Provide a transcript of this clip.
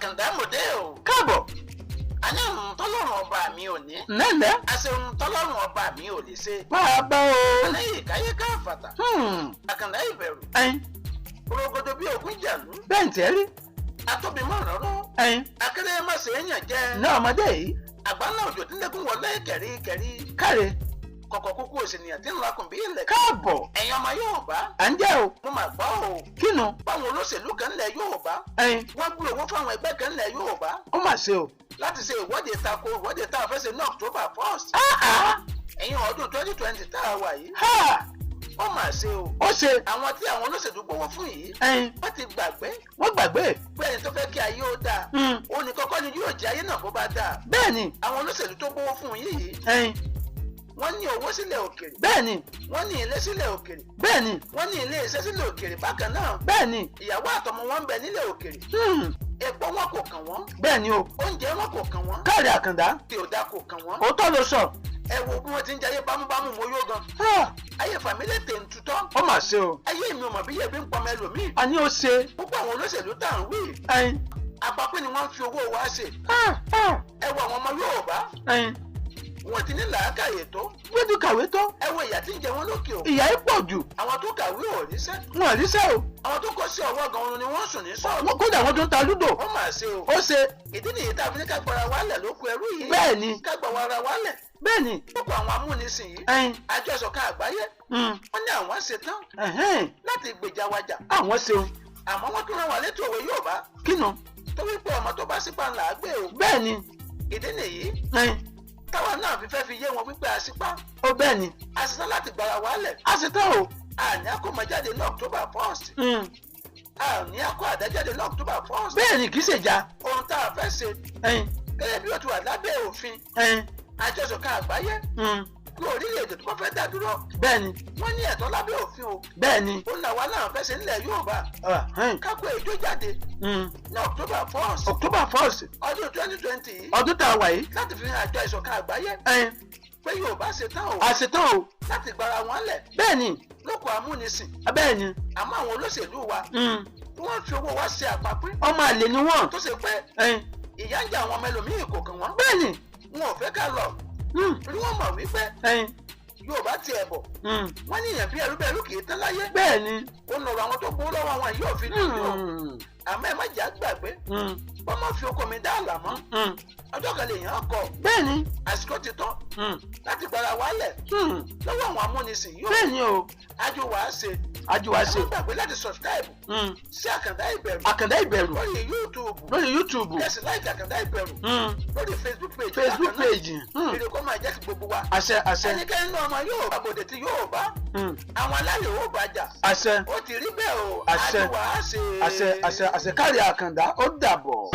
Àkàndá mòdé o. káàbọ̀. Àní ohun tọ́lọ́run ọba mi ò ní. nẹ́ẹ̀nẹ́. Àṣẹ ohun tọ́lọ́run ọba mi ò lè ṣe. bàbá o. Àní ìkáyé káfàtà. Àkàndá ìbẹ̀rù. ẹyin. Orogodo bí ògún jàlú. bẹ́ẹ̀ ń tẹ́ rí. Atóbi mọ́ ọ̀rọ̀. ẹyin. Akéré má ṣe é yàn jẹ́. ní ọmọdé yìí. Àgbáńlá òjò tí lẹ́kùn wọlé kẹ̀rí. káre. Kọ̀kọ̀ kúkú òsènìyàn tí ń lakùn bí ilẹ̀. káàbọ̀. Ẹ̀yin ọmọ Yorùbá. à ń jẹ́ o. Mo máa gbọ́ o. kínú. Báwọn olóṣèlú kan ńlẹ̀ Yorùbá. ẹyin. Wọ́n gbé owó fáwọn ẹgbẹ́ kan ńlẹ̀ Yorùbá. ó mà ṣe o. Láti ṣe ìwọ́de tako ìwọ́de tá a fẹ́ ṣe ní October 1st. Ẹ̀yin ọdún 2020 tá a wà yìí. Ó mà ṣe o. ó ṣe. Àwọn tí àwọn olóṣèlú gbowó fún yìí. ẹyin. Wọ́n ti gbàgbé. wọ́n gbàgbé. Pé ẹni tó fẹ́ kí ayé ó dáa. Ó ní kọ́kọ́ ni yóò jẹ́ ayé náà bó bá dáa. bẹ́ẹ̀ ni. Àwọn olóṣèlú tó gbowó fún yìí. ẹyin. Wọ́n ní owó sílẹ̀ òkèrè. bẹ́ẹ̀ ni. Wọ́n ní ilé sílẹ̀ òkèrè. bẹ́ẹ̀ ni. Wọ́n ní ilé iṣẹ́ sílẹ̀ òkèrè bákan náà. bẹ́ẹ̀ ni. Ìyàwó àtọmọ wọn ń bẹ nílẹ̀ òkèrè. Epo wọn kò kàn wọ́n. bẹ́ẹ̀ ni o. Oúnjẹ wọn kò kàn wọ́n. káre Àkàndá. Tí ò dá kò kàn wọ́n. òótọ́ ló sọ. Ẹ wo bí wọ́n ti ń jayé bámúbámú mo yó gan. Ayé fàmílẹ̀ tè ń tutọ́. ó mà ṣe o. Ayé mi ò mọ̀ bí yẹ̀bí ń pọmọ ẹlòmíì. a ní ó ṣe. Púpọ̀ àwọn olóṣèlú tá à ń wí. ẹyin. Àpapọ̀ ni wọ́n ń fi owó wa ṣe. Ẹ wo àwọn ọmọ Yorùbá. ẹyin. Wọ́n ti ní làákàyè tó. gbójú kàwé tó. Ẹ wo ìyà tí ń jẹ wọ́n lókè o. ìyá yìí pọ̀ jù. Àwọn tó kàwé ò ríṣẹ́. wọn ò ríṣẹ́ o. Àwọn tó kọ́ sí ọwọ́ gan-an ni wọ́n sùn ní sọ́ọ̀bù. wọn kódà wọn tó ń ta lúdò. Ó mà ṣe o. ó ṣe. Ìdí nìyí tá a fi ní ká gbára wálẹ̀ lóko ẹrú yìí. bẹ́ẹ̀ ni. Ká gbà wàrà wálẹ̀. bẹ́ẹ̀ ni. Púpọ̀ àwọn amúnisìn yìí. ẹyin. Àjọ ìṣọ̀kan àgbáyé. Wọ́n ní àwọn ṣetán ẹhẹ́n. láti gbèjà wájà. àwọn ṣeun. Àmọ́ wọ́n tún rán wa létí òwe Yorùbá. kínú. Tó wípé ọmọ tó bá sípà ńlá gbé o. bẹ́ẹ̀ ni. Ìdí nìyí ẹyin. táwa náà fi fẹ́ fi yé wọn wípé àṣìpá. ó bẹ́ẹ̀ ni. A ṣetán láti gbára wálẹ̀. a ṣe tán o. Àní àkómọjáde ní October 1st. Àní àkó àdájáde ní October 1st. bẹ́ẹ̀ ni kì í ṣèjà. Ohun tá a fẹ́ ṣe ẹyin. gẹ́gẹ́ bí ó ti wà lábẹ́ òfin ẹyin. Àjọ ìṣọ̀kan àgbáyé ní orílẹ̀-èdè tó bá fẹ́ dá dúró. bẹ́ẹ̀ ni. Wọ́n ní ẹ̀tọ́ lábẹ́ òfin o. bẹ́ẹ̀ ni. Ó là wá náà fẹ́ ṣe nílẹ̀ Yorùbá. Kákó èjó jáde ní October 1st. October 1st. Ọdún 2020 yìí. ọdún tá a wà yìí. Láti fi hàn Àjọ ìṣọ̀kan àgbáyé ẹyin. pé Yorùbá ṣetán o. a ṣe tán o. Láti gbára wọn lẹ̀ bẹ́ẹ̀ ni. lóko amúnisìn. bẹ́ẹ̀ ni. Àmọ́ àwọn olóṣèlú wa wọ́n fi owó wa ṣe àpapín. ọmọ àlè ni wọ́n. Tó ṣe pé ẹyin. ìyà ń jẹ àwọn ọmọ ẹlòmíì kò kàn wọ́n. bẹ́ẹ̀ ni. Wọn ò fẹ́ ká lọ. Torí wọ́n mọ̀ wípé ẹyin. Yorùbá tiẹ̀ bọ̀. Wọ́n ní ìyàn bí ẹrú bẹ́ẹ̀rú kì í tán láyé. bẹ́ẹ̀ ni. Ó nọ̀rọ̀ àwọn tó gbowó lọ́wọ́ wọn yóò fi dùn yóò. Àmọ́ ẹ má jà gbàgbé. Wọ́n má fi oko mi dá àlà mọ́. Ọjọ́ kan lè yàn án kọ. bẹ́ẹ̀ ni. Àsìkò ti tán láti gbára wálẹ̀ lọ́wọ́ àwọn amúnisìn yóò. bẹ́ẹ̀ ni o. Àjọ wàá ṣe. àjò wa ṣe. Ẹ má gbàgbé láti subscribe sí Àkàndá Ìbẹ̀rù. Àkàndá Ìbẹ̀rù. Lórí YouTube. lórí YouTube. Kẹ̀sì láìkì Àkàndá Ìbẹ̀rù. Lórí Facebook page. Facebook page. Èrè kó máa jẹ́ ti gbogbo wa. àṣẹ àṣẹ. Ẹnikẹ́ni náà ọmọ yóò àbòdè tí yóò bá. Àwọn aláyè ó bàjà. àṣẹ Ó ti rí bẹ́ẹ̀ o. àṣẹ Àjọ wàá ṣe. àṣẹ àṣẹ àṣẹ kárí Àkàndá ó dàbọ̀.